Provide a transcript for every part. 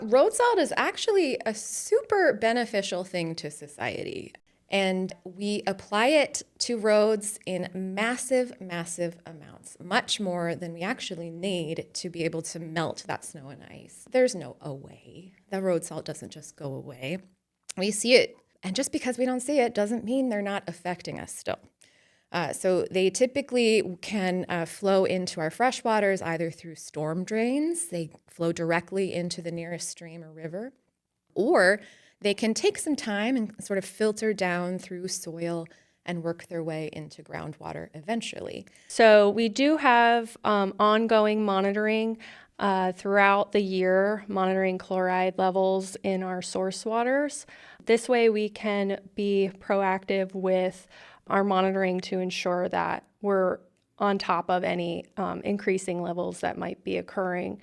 Road salt is actually a super beneficial thing to society. And we apply it to roads in massive, massive amounts, much more than we actually need to be able to melt that snow and ice. There's no away. The road salt doesn't just go away. We see it, and just because we don't see it doesn't mean they're not affecting us still. So they typically can flow into our freshwaters either through storm drains. They flow directly into the nearest stream or river, or they can take some time and sort of filter down through soil and work their way into groundwater eventually. So we do have ongoing monitoring throughout the year, monitoring chloride levels in our source waters. This way we can be proactive with our monitoring to ensure that we're on top of any increasing levels that might be occurring.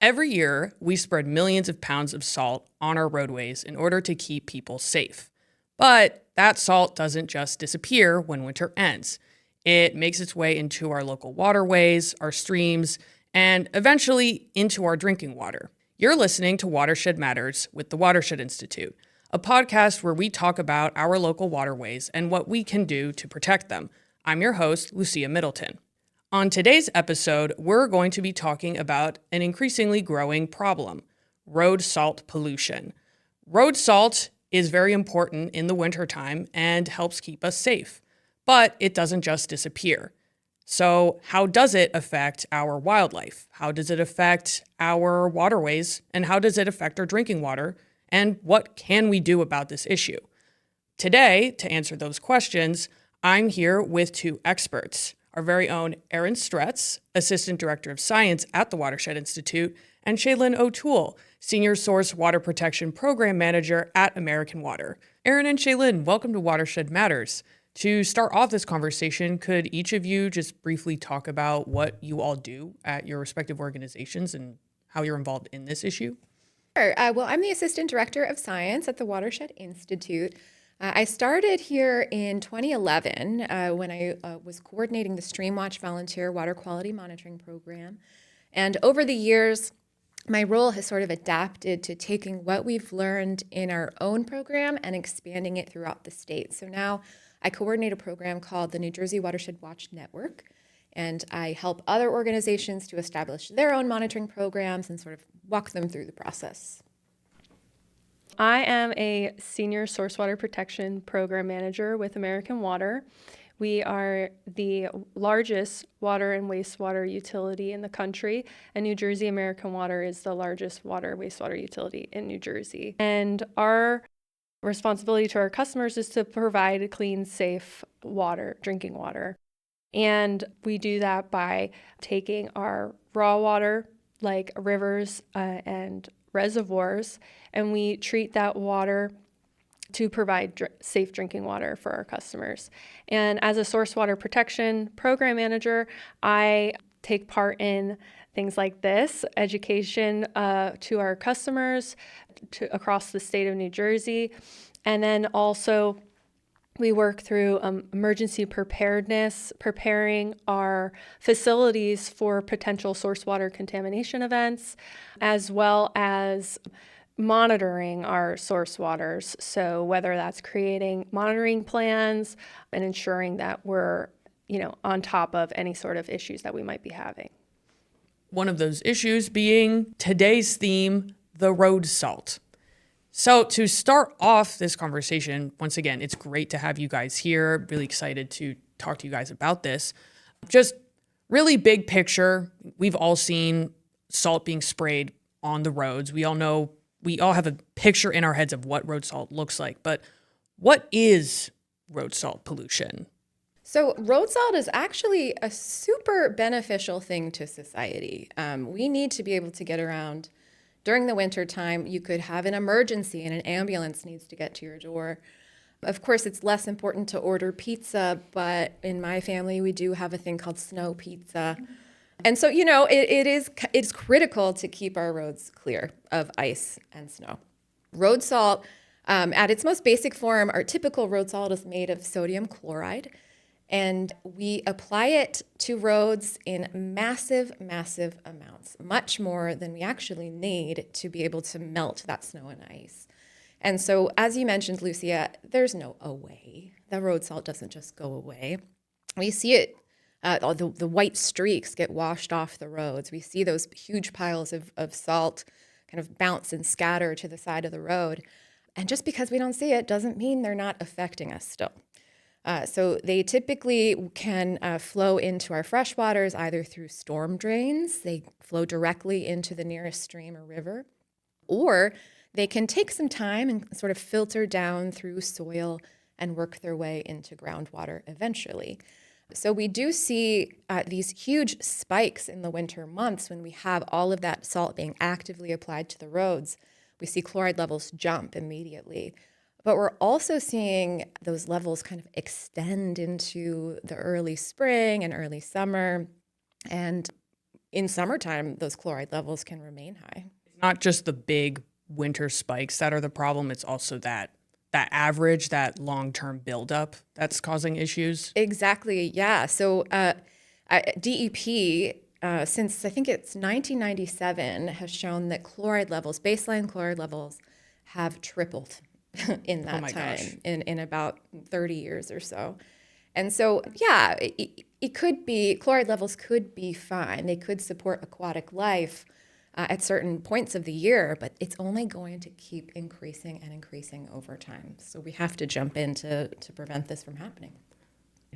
Every year, we spread millions of pounds of salt on our roadways in order to keep people safe. But that salt doesn't just disappear when winter ends. It makes its way into our local waterways, our streams, and eventually into our drinking water. You're listening to Watershed Matters with the Watershed Institute, a podcast where we talk about our local waterways and what we can do to protect them. I'm your host, Lucia Middleton. On today's episode, we're going to be talking about an increasingly growing problem, road salt pollution. Road salt is very important in the wintertime and helps keep us safe, but it doesn't just disappear. So how does it affect our wildlife? How does it affect our waterways? And how does it affect our drinking water? And what can we do about this issue? Today, to answer those questions, I'm here with two experts. Our very own Erin Stretz, Assistant Director of Science at the Watershed Institute, and Shealynn O'Toole, Senior Source Water Protection Program Manager at American Water. Erin and Shealynn, welcome to Watershed Matters. To start off this conversation, could each of you just briefly talk about what you all do at your respective organizations and how you're involved in this issue? Sure. Well, I'm the Assistant Director of Science at the Watershed Institute. I started here in 2011 when I was coordinating the Streamwatch Volunteer Water Quality Monitoring Program. And over the years, my role has sort of adapted to taking what we've learned in our own program and expanding it throughout the state. So now I coordinate a program called the New Jersey Watershed Watch Network, and I help other organizations to establish their own monitoring programs and sort of walk them through the process. I am a Senior Source Water Protection Program Manager with American Water. We are the largest water and wastewater utility in the country, and New Jersey American Water is the largest water wastewater utility in New Jersey. And our responsibility to our customers is to provide clean, safe water, drinking water. And we do that by taking our raw water, like rivers and reservoirs, and we treat that water to provide safe drinking water for our customers. And as a source water protection program manager, I take part in things like this, education to our customers across the state of New Jersey. And then also we work through emergency preparedness, preparing our facilities for potential source water contamination events, as well as monitoring our source waters. So whether that's creating monitoring plans and ensuring that we're, on top of any sort of issues that we might be having. One of those issues being today's theme, the road salt. So to start off this conversation, once again, it's great to have you guys here. Really excited to talk to you guys about this. Just really big picture, we've all seen salt being sprayed on the roads. We all have a picture in our heads of what road salt looks like, but what is road salt pollution? So road salt is actually a super beneficial thing to society. We need to be able to get around. During the winter time, you could have an emergency and an ambulance needs to get to your door. Of course, it's less important to order pizza, but in my family, we do have a thing called snow pizza. And so, it's critical to keep our roads clear of ice and snow. Road salt, at its most basic form, our typical road salt is made of sodium chloride. And we apply it to roads in massive, massive amounts, much more than we actually need to be able to melt that snow and ice. And so, as you mentioned, Lucia, there's no away. The road salt doesn't just go away. We see it, the white streaks get washed off the roads. We see those huge piles of salt kind of bounce and scatter to the side of the road. And just because we don't see it doesn't mean they're not affecting us still. So they typically can flow into our freshwaters either through storm drains. They flow directly into the nearest stream or river, or they can take some time and sort of filter down through soil and work their way into groundwater eventually. So we do see these huge spikes in the winter months when we have all of that salt being actively applied to the roads. We see chloride levels jump immediately. But we're also seeing those levels kind of extend into the early spring and early summer. And in summertime, those chloride levels can remain high. It's not just the big winter spikes that are the problem. It's also that average, that long-term buildup that's causing issues. Exactly, yeah. So DEP, since I think it's 1997, has shown that chloride levels, baseline chloride levels, have tripled in that time, in about 30 years or so. And so, yeah, it could be, chloride levels could be fine. They could support aquatic life at certain points of the year, but it's only going to keep increasing and increasing over time. So we have to jump in to prevent this from happening.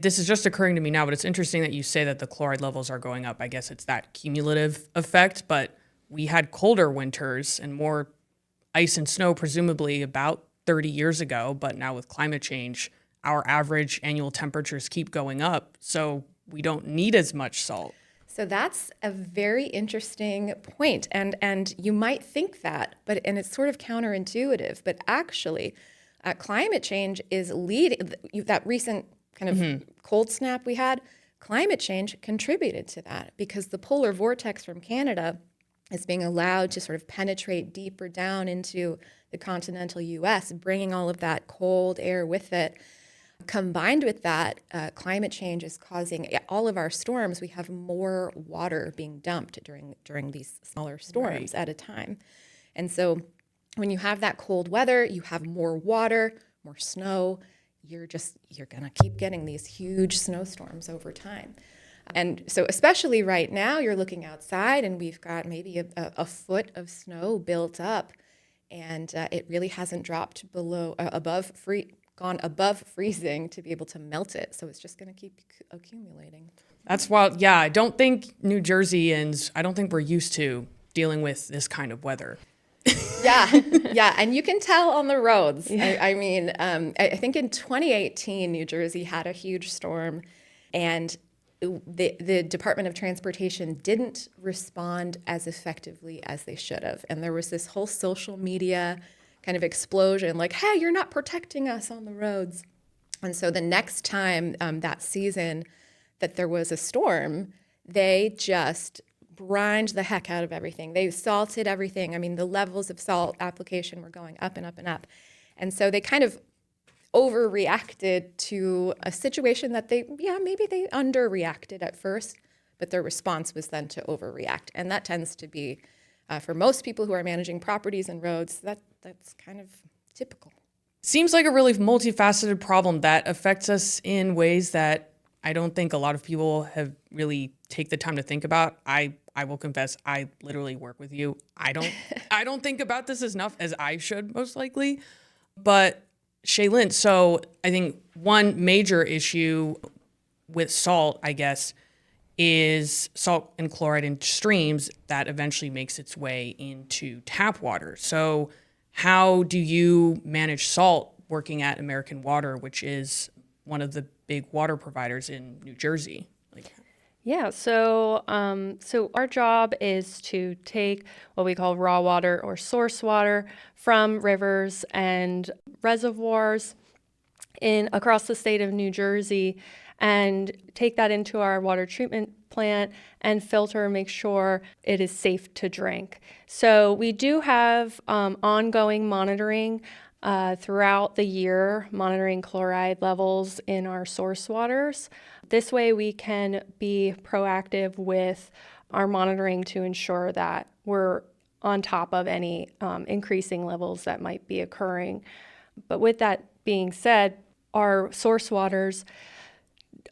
This is just occurring to me now, but it's interesting that you say that the chloride levels are going up. I guess it's that cumulative effect, but we had colder winters and more ice and snow, presumably about 30 years ago, but now with climate change, our average annual temperatures keep going up, so we don't need as much salt. So that's a very interesting point, and you might think that, and it's sort of counterintuitive, but actually, climate change is leading, that recent kind of cold snap we had, climate change contributed to that because the polar vortex from Canada is being allowed to sort of penetrate deeper down into the continental U.S., bringing all of that cold air with it. Combined with that, climate change is causing all of our storms. We have more water being dumped during these smaller storms at a time. And so when you have that cold weather, you have more water, more snow. You're going to keep getting these huge snowstorms over time. And so especially right now, you're looking outside and we've got maybe a foot of snow built up, and it really hasn't dropped gone above freezing to be able to melt it. So it's just going to keep accumulating. That's wild. Yeah, I don't think New Jerseyans, I don't think we're used to dealing with this kind of weather. Yeah, and you can tell on the roads. Yeah. I think in 2018, New Jersey had a huge storm, and the Department of Transportation didn't respond as effectively as they should have. And there was this whole social media kind of explosion, like, hey, you're not protecting us on the roads. And so the next time that season that there was a storm, they just brined the heck out of everything. They salted everything. I mean, the levels of salt application were going up and up and up. And so they kind of overreacted to a situation that maybe they underreacted at first, but their response was then to overreact. And that tends to be, for most people who are managing properties and roads, that's kind of typical. Seems like a really multifaceted problem that affects us in ways that I don't think a lot of people have really take the time to think about. I will confess, I literally work with you. I don't think about this as enough as I should, most likely. But Shealynn, so I think one major issue with salt, I guess, is salt and chloride in streams that eventually makes its way into tap water. So how do you manage salt working at American Water, which is one of the big water providers in New Jersey? Yeah, so our job is to take what we call raw water or source water from rivers and reservoirs across the state of New Jersey and take that into our water treatment plant and filter and make sure it is safe to drink. So we do have ongoing monitoring throughout the year, monitoring chloride levels in our source waters. This way we can be proactive with our monitoring to ensure that we're on top of any increasing levels that might be occurring. But with that being said, our source waters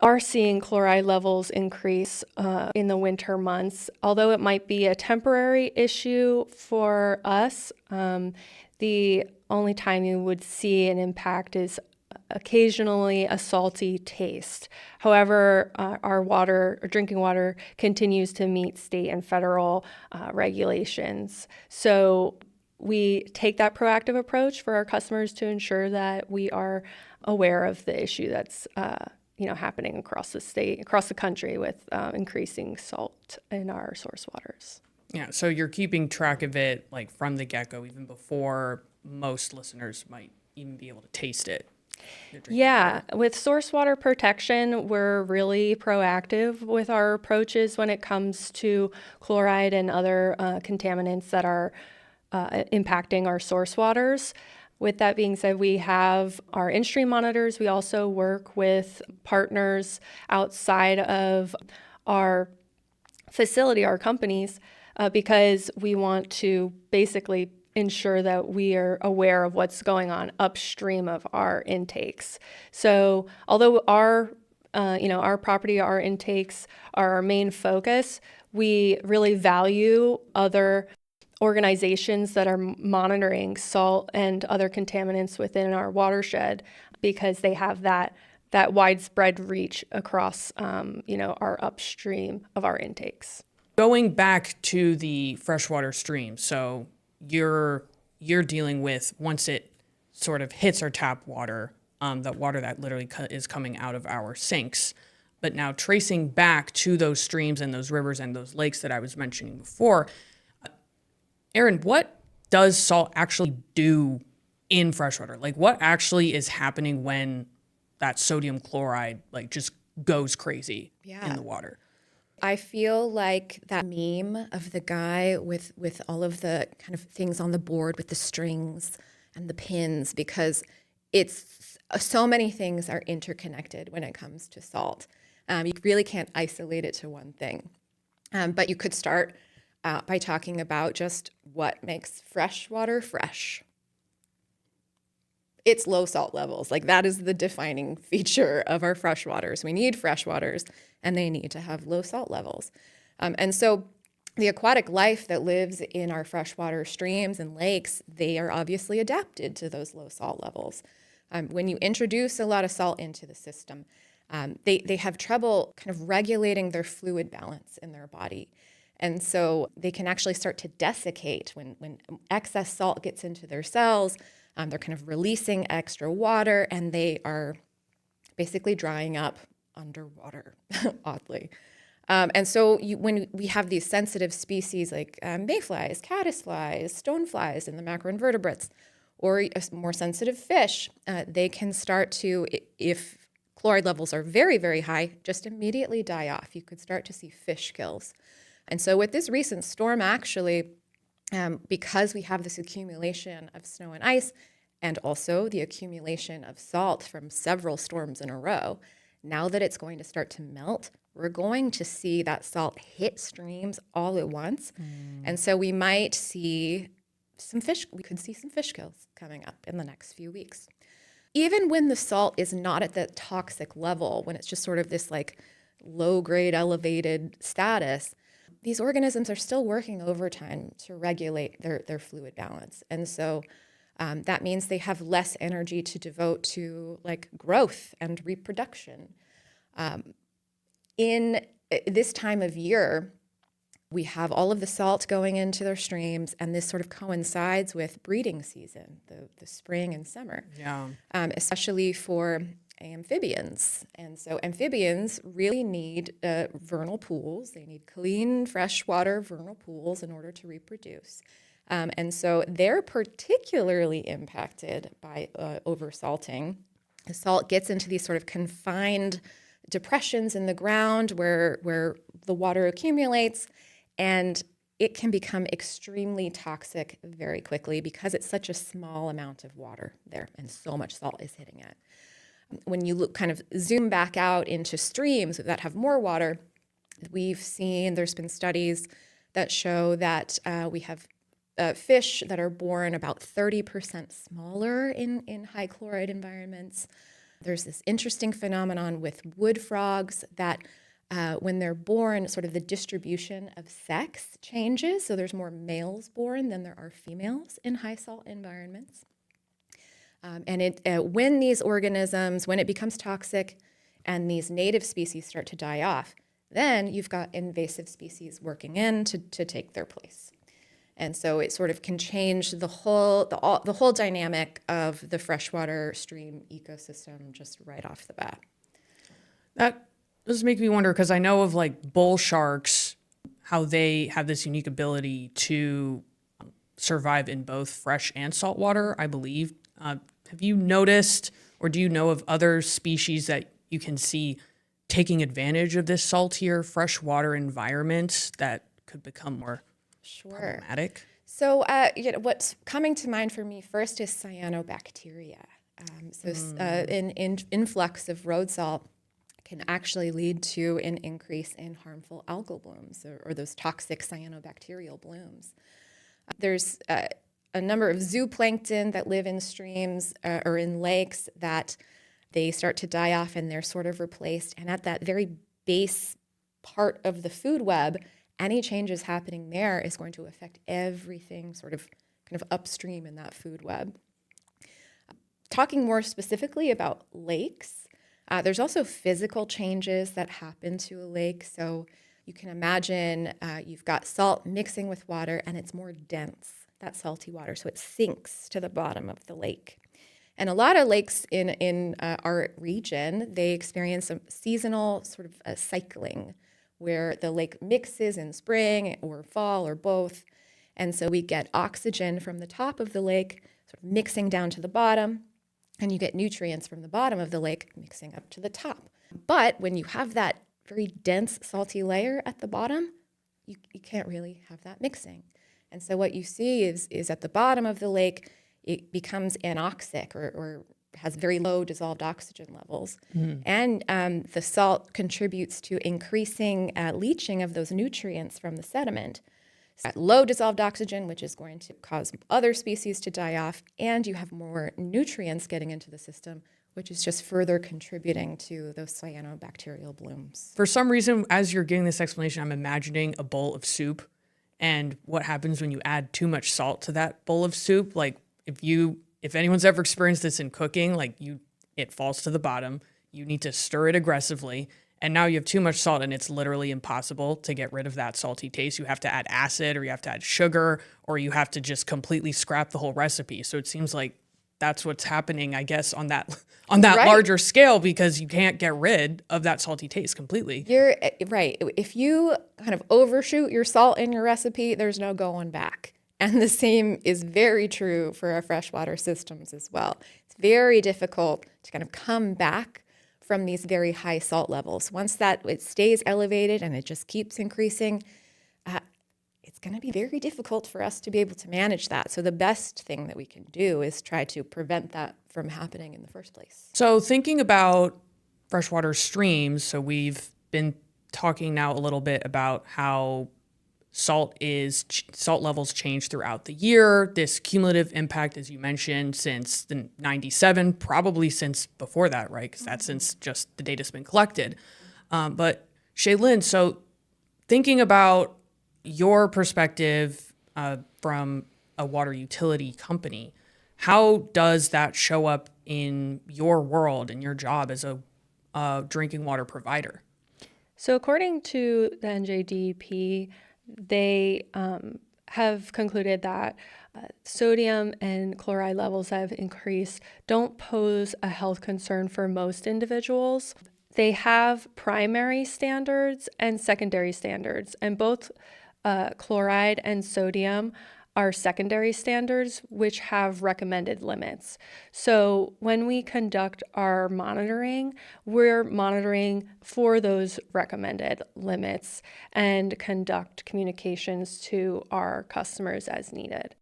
are seeing chloride levels increase in the winter months. Although it might be a temporary issue for us, the only time you would see an impact is occasionally a salty taste. However, our drinking water continues to meet state and federal regulations. So we take that proactive approach for our customers to ensure that we are aware of the issue that's happening across the state, across the country with increasing salt in our source waters. Yeah, so you're keeping track of it like from the get-go, even before most listeners might even be able to taste it. Yeah, with source water protection, we're really proactive with our approaches when it comes to chloride and other contaminants that are impacting our source waters. With that being said, we have our in-stream monitors. We also work with partners outside of our facility, our companies, because we want to basically ensure that we are aware of what's going on upstream of our intakes. So although our property, our intakes are our main focus, we really value other organizations that are monitoring salt and other contaminants within our watershed because they have that widespread reach across our upstream of our intakes. Going back to the freshwater stream, so you're dealing with, once it sort of hits our tap water, that water that literally is coming out of our sinks, but now tracing back to those streams and those rivers and those lakes that I was mentioning before. Erin, what does salt actually do in freshwater? Like, what actually is happening when that sodium chloride just goes crazy in the water? I feel like that meme of the guy with all of the kind of things on the board with the strings and the pins, because it's so many things are interconnected when it comes to salt. You really can't isolate it to one thing. But you could start by talking about just what makes fresh water fresh. It's low salt levels. Like, that is the defining feature of our fresh waters. We need fresh waters, and they need to have low salt levels. And so the aquatic life that lives in our freshwater streams and lakes, they are obviously adapted to those low salt levels. When you introduce a lot of salt into the system, they have trouble kind of regulating their fluid balance in their body. And so they can actually start to desiccate when excess salt gets into their cells. They're kind of releasing extra water, and they are basically drying up underwater, oddly. And so when we have these sensitive species like mayflies, caddisflies, stoneflies in the macroinvertebrates, or more sensitive fish, they can start to, if chloride levels are very, very high, just immediately die off. You could start to see fish kills. And so with this recent storm, actually, because we have this accumulation of snow and ice, and also the accumulation of salt from several storms in a row, now that it's going to start to melt, we're going to see that salt hit streams all at once. And so we might see we could see some fish kills coming up in the next few weeks. Even when the salt is not at the toxic level, when it's just sort of this like low-grade elevated status, these organisms are still working overtime to regulate their fluid balance. And so that means they have less energy to devote to like growth and reproduction. In this time of year, we have all of the salt going into their streams, and this sort of coincides with breeding season, the spring and summer, especially for amphibians. And so amphibians really need vernal pools. They need clean, freshwater vernal pools in order to reproduce. And so they're particularly impacted by oversalting. The salt gets into these sort of confined depressions in the ground where the water accumulates, and it can become extremely toxic very quickly because it's such a small amount of water there and so much salt is hitting it. When you look kind of zoom back out into streams that have more water, there's been studies that show that we have fish that are born about 30% smaller in high chloride environments. There's this interesting phenomenon with wood frogs that when they're born, sort of the distribution of sex changes. So there's more males born than there are females in high salt environments. When these organisms, when it becomes toxic and these native species start to die off, then you've got invasive species working in to take their place. And so it sort of can change the whole dynamic of the freshwater stream ecosystem just right off the bat. That does make me wonder, because I know of like bull sharks, how they have this unique ability to survive in both fresh and salt water, I believe. Have you noticed, or do you know of other species that you can see taking advantage of this saltier freshwater environment that could become more problematic? So what's coming to mind for me first is cyanobacteria. An influx of road salt can actually lead to an increase in harmful algal blooms or those toxic cyanobacterial blooms. There's a number of zooplankton that live in streams or in lakes that they start to die off and they're sort of replaced. And at that very base part of the food web, any changes happening there is going to affect everything sort of kind of upstream in that food web. Talking more specifically about lakes, there's also physical changes that happen to a lake. So you can imagine you've got salt mixing with water and it's more dense, that salty water, so it sinks to the bottom of the lake. And a lot of lakes in our region, they experience a seasonal sort of a cycling where the lake mixes in spring or fall or both. And so we get oxygen from the top of the lake sort of mixing down to the bottom, and you get nutrients from the bottom of the lake mixing up to the top. But when you have that very dense salty layer at the bottom, you can't really have that mixing. And so what you see is at the bottom of the lake, it becomes anoxic or has very low dissolved oxygen levels. And the salt contributes to increasing leaching of those nutrients from the sediment. So low dissolved oxygen, which is going to cause other species to die off, and you have more nutrients getting into the system, which is just further contributing to those cyanobacterial blooms. For some reason, as you're giving this explanation, I'm imagining a bowl of soup and what happens when you add too much salt to that bowl of soup. Like if anyone's ever experienced this in cooking, it falls to the bottom. You need to stir it aggressively. And now you have too much salt and it's literally impossible to get rid of that salty taste. You have to add acid or you have to add sugar or you have to just completely scrap the whole recipe. So it seems like that's what's happening, I guess, on that right. larger scale, because you can't get rid of that salty taste completely. You're right. If you kind of overshoot your salt in your recipe, there's no going back. And the same is very true for our freshwater systems as well. It's very difficult to kind of come back from these very high salt levels. Once it stays elevated and it just keeps increasing, it's going to be very difficult for us to be able to manage that. So the best thing that we can do is try to prevent that from happening in the first place. So thinking about freshwater streams, so we've been talking now a little bit about how salt levels change throughout the year. This cumulative impact, as you mentioned, since the 97, probably since before that, right? Because that's since just the data's been collected. But Shealynn, so thinking about your perspective from a water utility company, how does that show up in your world and your job as a drinking water provider? So according to the NJDEP, they have concluded that sodium and chloride levels that have increased don't pose a health concern for most individuals. They have primary standards and secondary standards, and both chloride and sodium our secondary standards, which have recommended limits. So when we conduct our monitoring, we're monitoring for those recommended limits and conduct communications to our customers as needed.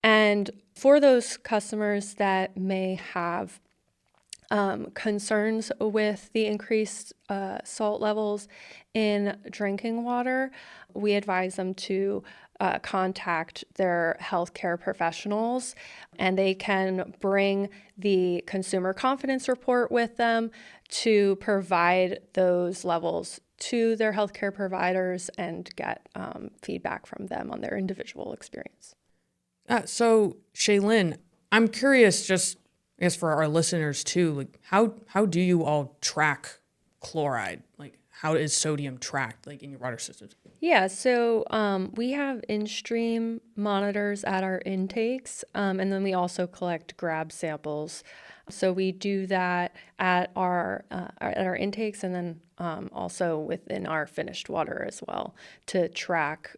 And for those customers that may have concerns with the increased salt levels in drinking water, we advise them to contact their healthcare professionals, and they can bring the consumer confidence report with them to provide those levels to their healthcare providers and get feedback from them on their individual experience. So Shealynn, I'm curious, just I guess for our listeners too, like how do you all track chloride? Like how is sodium tracked like in your water systems? Yeah, so we have in-stream monitors at our intakes, and then we also collect grab samples. So we do that at our intakes, and then also within our finished water as well to track,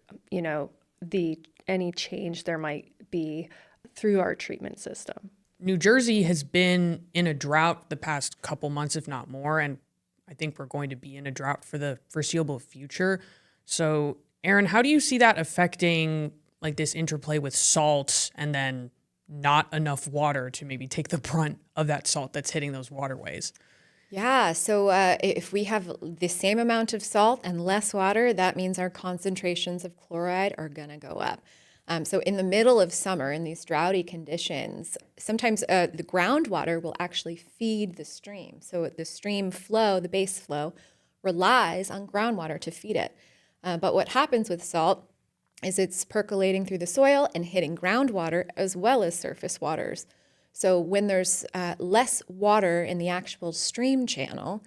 any change there might be through our treatment system. New Jersey has been in a drought the past couple months, if not more, and I think we're going to be in a drought for the foreseeable future. So, Erin, how do you see that affecting like this interplay with salt and then not enough water to maybe take the brunt of that salt that's hitting those waterways? Yeah, so if we have the same amount of salt and less water, that means our concentrations of chloride are going to go up. So in the middle of summer, in these droughty conditions, sometimes the groundwater will actually feed the stream. So the stream flow, the base flow, relies on groundwater to feed it. But what happens with salt is it's percolating through the soil and hitting groundwater as well as surface waters. So when there's less water in the actual stream channel,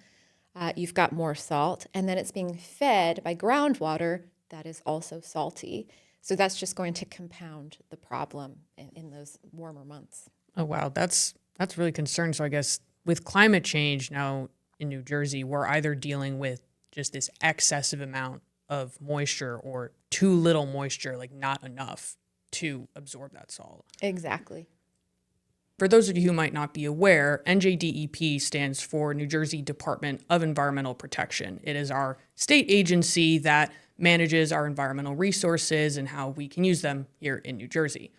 you've got more salt, and then it's being fed by groundwater that is also salty. So that's just going to compound the problem in those warmer months. Oh, wow. That's really concerning. So I guess with climate change now in New Jersey, we're either dealing with just this excessive amount of moisture or too little moisture, like not enough to absorb that salt. Exactly. For those of you who might not be aware, NJDEP stands for New Jersey Department of Environmental Protection. It is our state agency that manages our environmental resources and how we can use them here in New Jersey.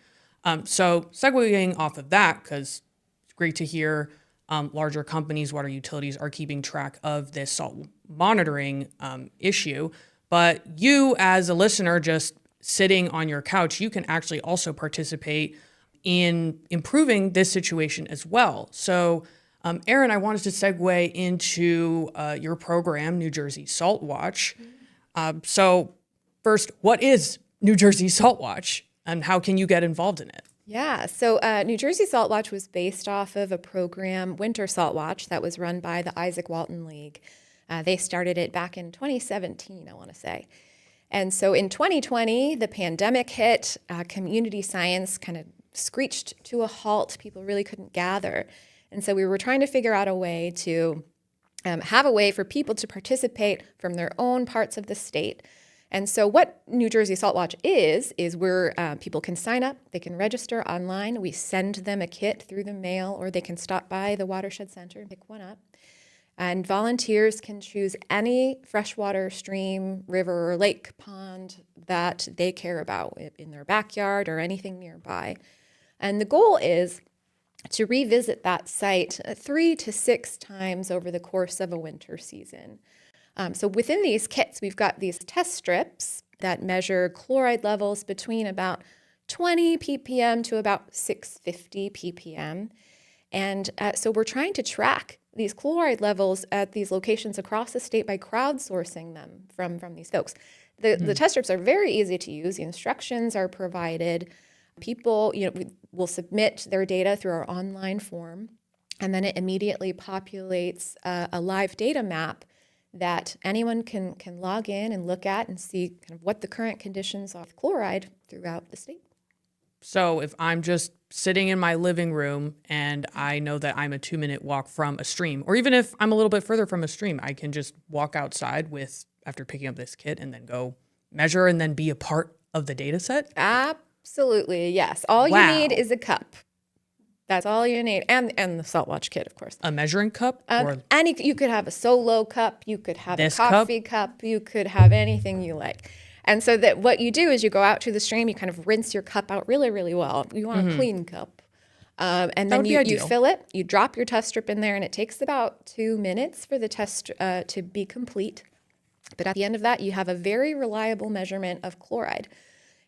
So segueing off of that, because it's great to hear larger companies, water utilities are keeping track of this salt monitoring issue. But you as a listener just sitting on your couch, you can actually also participate in improving this situation as well. So Erin, I wanted to segue into your program, New Jersey Salt Watch. So first, what is New Jersey Salt Watch and how can you get involved in it? Yeah, so New Jersey Salt Watch was based off of a program, Winter Salt Watch, that was run by the Isaac Walton League. They started it back in 2017, I want to say. And so in 2020, the pandemic hit, community science kind of screeched to a halt. People really couldn't gather. And so we were trying to figure out a way to have a way for people to participate from their own parts of the state. And so what New Jersey Salt Watch is where people can sign up, they can register online, we send them a kit through the mail, or they can stop by the Watershed Center and pick one up. And volunteers can choose any freshwater stream, river, or lake, pond that they care about in their backyard or anything nearby. And the goal is to revisit that site 3 to 6 times over the course of a winter season. So within these kits, we've got these test strips that measure chloride levels between about 20 ppm to about 650 ppm. And so we're trying to track these chloride levels at these locations across the state by crowdsourcing them from these folks. The test strips are very easy to use. The instructions are provided. People, will submit their data through our online form, and then it immediately populates a live data map that anyone can log in and look at and see kind of what the current conditions are of chloride throughout the state. So if I'm just sitting in my living room and I know that I'm a 2-minute walk from a stream, or even if I'm a little bit further from a stream, I can just walk outside after picking up this kit and then go measure and then be a part of the data set? Absolutely, yes. All Wow. you need is a cup. That's all you need, and the salt watch kit, of course. A measuring cup or You could have a solo cup, you could have a This cup? coffee cup, you could have anything you like. And so that what you do is you go out to the stream, you kind of rinse your cup out really, really well. You want a clean cup. And That then would be you ideal. fill it, you drop your test strip in there, and it takes about 2 minutes for the test to be complete. But at the end of that, you have a very reliable measurement of chloride.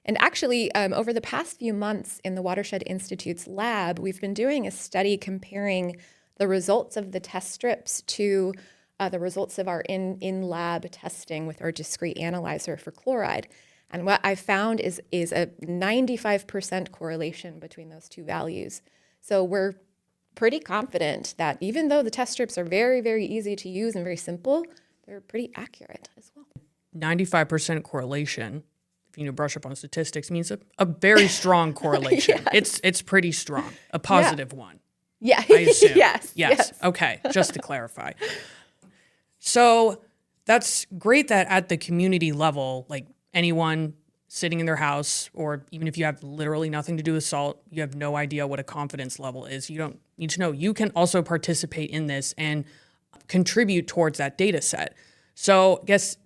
And actually, over the past few months in the Watershed Institute's lab, we've been doing a study comparing the results of the test strips to the results of our in-lab testing with our discrete analyzer for chloride. And what I found is a 95% correlation between those two values. So we're pretty confident that even though the test strips are very, very easy to use and very simple, they're pretty accurate as well. 95% correlation, if you brush up on statistics, means a very strong correlation. It's pretty strong, a positive one. Yeah. I assume. Yes. Okay, just to clarify. So that's great that at the community level, like anyone sitting in their house, or even if you have literally nothing to do with salt, you have no idea what a confidence level is. You don't need to know. You can also participate in this and contribute towards that data set. So I guess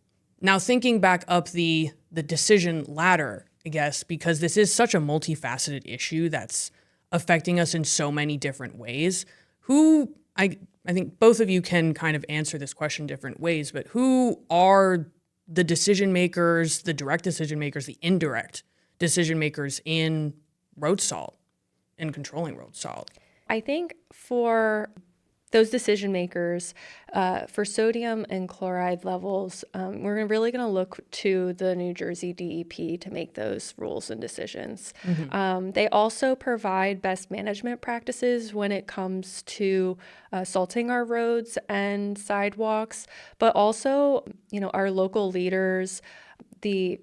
now thinking back up the decision ladder, I guess, because this is such a multifaceted issue that's affecting us in so many different ways. I think both of you can kind of answer this question different ways, but who are the decision makers, the direct decision makers, the indirect decision makers in road salt and controlling road salt? I think for those decision makers, for sodium and chloride levels, we're really going to look to the New Jersey DEP to make those rules and decisions. They also provide best management practices when it comes to salting our roads and sidewalks, but also, our local leaders, the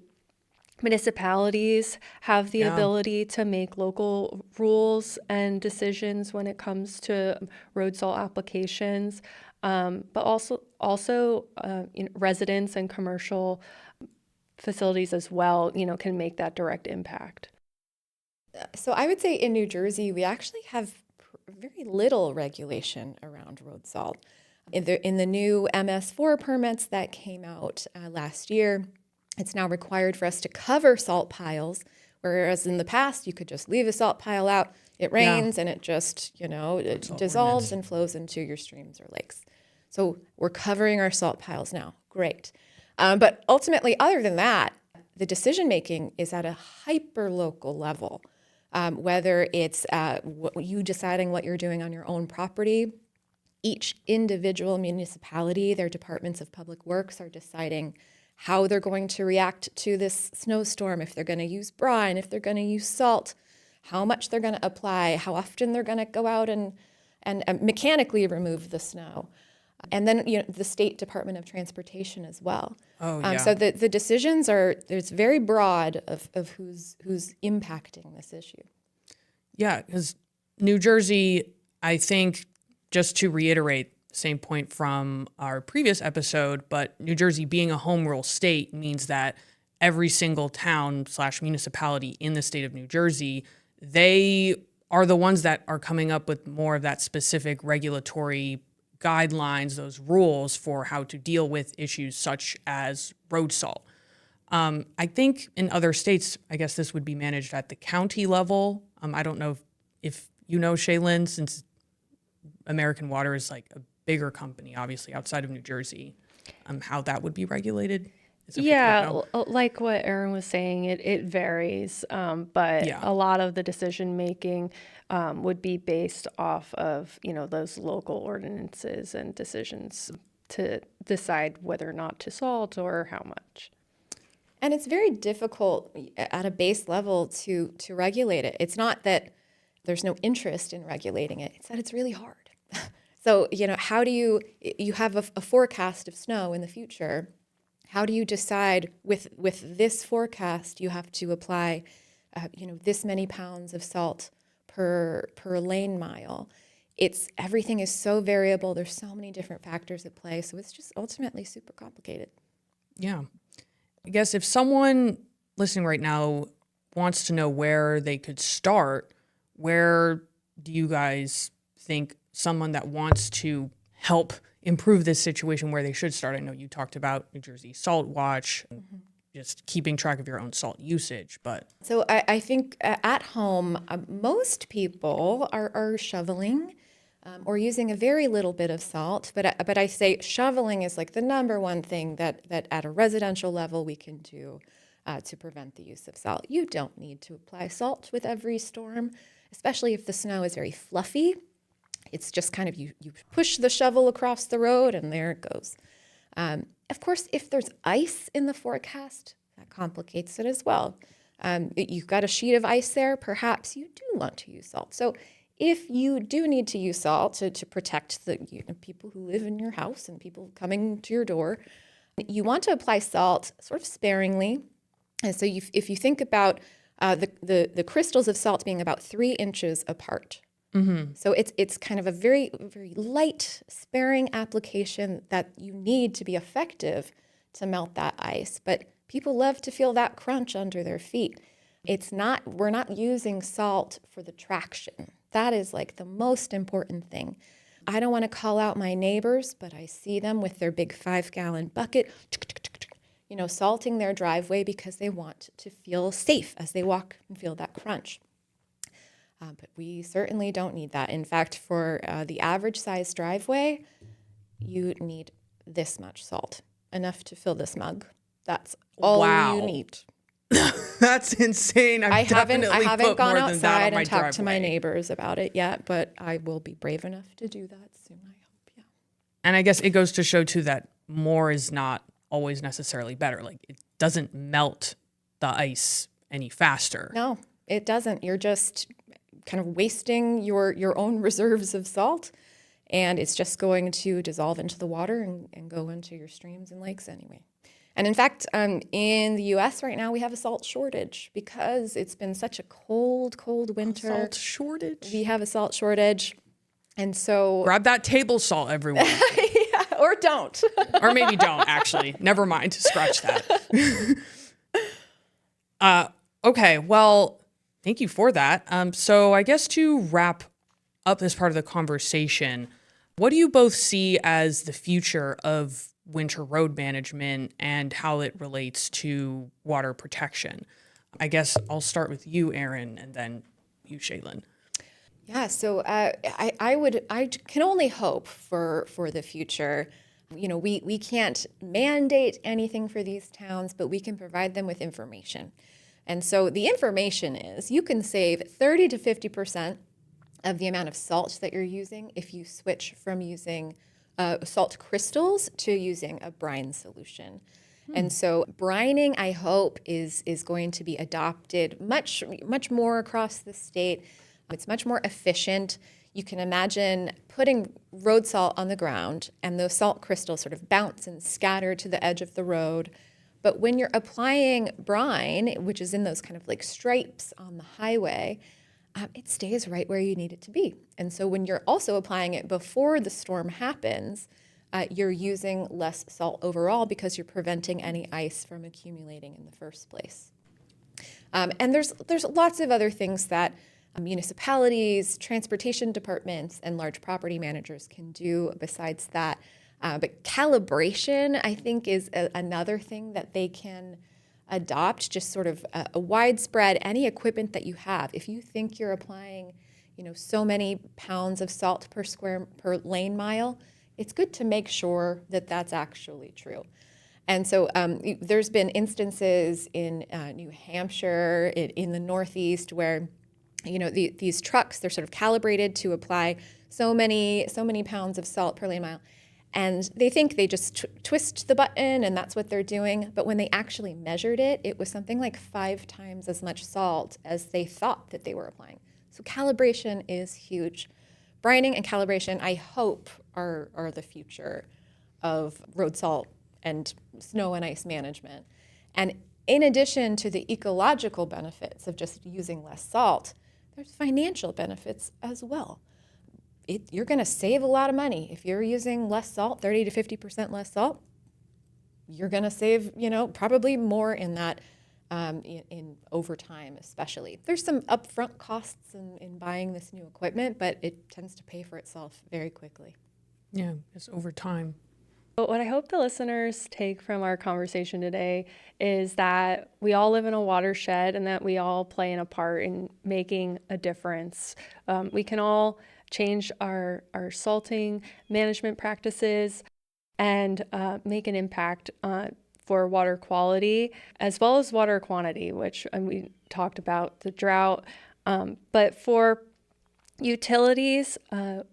municipalities have the ability to make local rules and decisions when it comes to road salt applications, but also residents and commercial facilities as well, can make that direct impact. So I would say in New Jersey, we actually have very little regulation around road salt. In the new MS4 permits that came out last year, it's now required for us to cover salt piles, whereas in the past you could just leave a salt pile out, it rains, and it just, it dissolves and flows into your streams or lakes. So we're covering our salt piles now. Great. But ultimately, other than that, the decision making is at a hyper-local level, whether it's you deciding what you're doing on your own property. Each individual municipality, their departments of public works are deciding how they're going to react to this snowstorm, if they're going to use brine, if they're going to use salt, how much they're going to apply, how often they're going to go out and mechanically remove the snow. And then the State Department of Transportation as well. So the decisions there's very broad of who's impacting this issue. Yeah, because New Jersey, I think, just to reiterate, same point from our previous episode, but New Jersey being a home rule state means that every single town/municipality in the state of New Jersey, they are the ones that are coming up with more of that specific regulatory guidelines, those rules for how to deal with issues such as road salt. I think in other states, I guess this would be managed at the county level. I don't know if you know, Shealynn, since American Water is like a bigger company, obviously, outside of New Jersey, how that would be regulated? Yeah, like what Erin was saying, it varies, but a lot of the decision making would be based off of, those local ordinances and decisions to decide whether or not to salt or how much. And it's very difficult at a base level to regulate it. It's not that there's no interest in regulating it, it's that it's really hard. So, how do you have a forecast of snow in the future? How do you decide with this forecast you have to apply, this many pounds of salt per lane mile? Everything is so variable. There's so many different factors at play. So it's just ultimately super complicated. Yeah. I guess if someone listening right now wants to know where they could start, where do you guys think someone that wants to help improve this situation, where they should start? I know you talked about New Jersey Salt Watch, just keeping track of your own salt usage, but So I think at home, most people are shoveling or using a very little bit of salt. But I say shoveling is like the number one thing that at a residential level we can do to prevent the use of salt. You don't need to apply salt with every storm, especially if the snow is very fluffy. It's just kind of you push the shovel across the road and there it goes. Of course, if there's ice in the forecast, that complicates it as well. You've got a sheet of ice there, perhaps you do want to use salt. So if you do need to use salt to protect the people who live in your house and people coming to your door, you want to apply salt sort of sparingly. And so if you think about the crystals of salt being about 3 inches apart, so it's kind of a very, very light, sparing application that you need to be effective to melt that ice. But people love to feel that crunch under their feet. We're not using salt for the traction. That is like the most important thing. I don't want to call out my neighbors, but I see them with their big 5-gallon bucket, salting their driveway because they want to feel safe as they walk and feel that crunch. But we certainly don't need that. In fact, for the average size driveway, you need this much salt, enough to fill this mug. That's all you need. That's insane. I haven't put gone more than that outside on my and talked to my driveway. neighbors about it yet, but I will be brave enough to do that soon, I hope. Yeah. And I guess it goes to show too that more is not always necessarily better. Like, it doesn't melt the ice any faster. No, it doesn't. You're just kind of wasting your own reserves of salt, and it's just going to dissolve into the water and go into your streams and lakes anyway. And in fact, in the U.S. right now, we have a salt shortage because it's been such a cold winter. Salt shortage? We have a salt shortage. And so... Grab that table salt, everyone. Yeah, or don't. Or maybe don't, actually. Never mind. Scratch that. Okay, well, thank you for that. So I guess to wrap up this part of the conversation, what do you both see as the future of winter road management and how it relates to water protection? I guess I'll start with you, Erin, and then you, Shealynn. Yeah, so I can only hope for the future. We can't mandate anything for these towns, but we can provide them with information. And so the information is you can save 30 to 50% of the amount of salt that you're using if you switch from using salt crystals to using a brine solution. And so brining, I hope, is going to be adopted much more across the state. It's much more efficient. You can imagine putting road salt on the ground and those salt crystals sort of bounce and scatter to the edge of the road. But when you're applying brine, which is in those kind of like stripes on the highway, it stays right where you need it to be. And so when you're also applying it before the storm happens, you're using less salt overall because you're preventing any ice from accumulating in the first place. And there's lots of other things that municipalities, transportation departments, and large property managers can do besides that. But calibration, I think, is another thing that they can adopt, just sort of a widespread, any equipment that you have. If you think you're applying, so many pounds of salt per lane mile, it's good to make sure that that's actually true. And so there's been instances in New Hampshire, in the Northeast, where these trucks, they're sort of calibrated to apply so many pounds of salt per lane mile. And they think they just twist the button and that's what they're doing. But when they actually measured it, it was something like 5 times as much salt as they thought that they were applying. So calibration is huge. Brining and calibration, I hope, are the future of road salt and snow and ice management. And in addition to the ecological benefits of just using less salt, there's financial benefits as well. You're going to save a lot of money. If you're using less salt, 30 to 50% less salt, you're going to save, probably more in that in over time, especially. There's some upfront costs in buying this new equipment, but it tends to pay for itself very quickly. Yeah, it's over time. But what I hope the listeners take from our conversation today is that we all live in a watershed and that we all play a part in making a difference. We can all change our salting management practices and make an impact for water quality as well as water quantity, which we talked about the drought. But for utilities,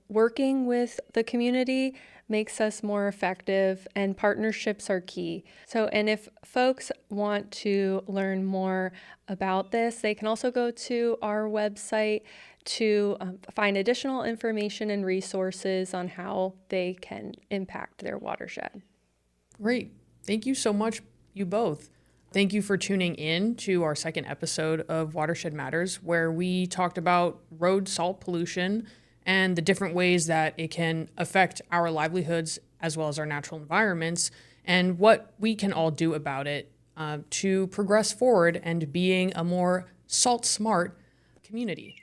working with the community makes us more effective, and partnerships are key. So, and if folks want to learn more about this, they can also go to our website to find additional information and resources on how they can impact their watershed. Great. Thank you so much, you both. Thank you for tuning in to our second episode of Watershed Matters, where we talked about road salt pollution and the different ways that it can affect our livelihoods as well as our natural environments, and what we can all do about it to progress forward and being a more salt-smart community.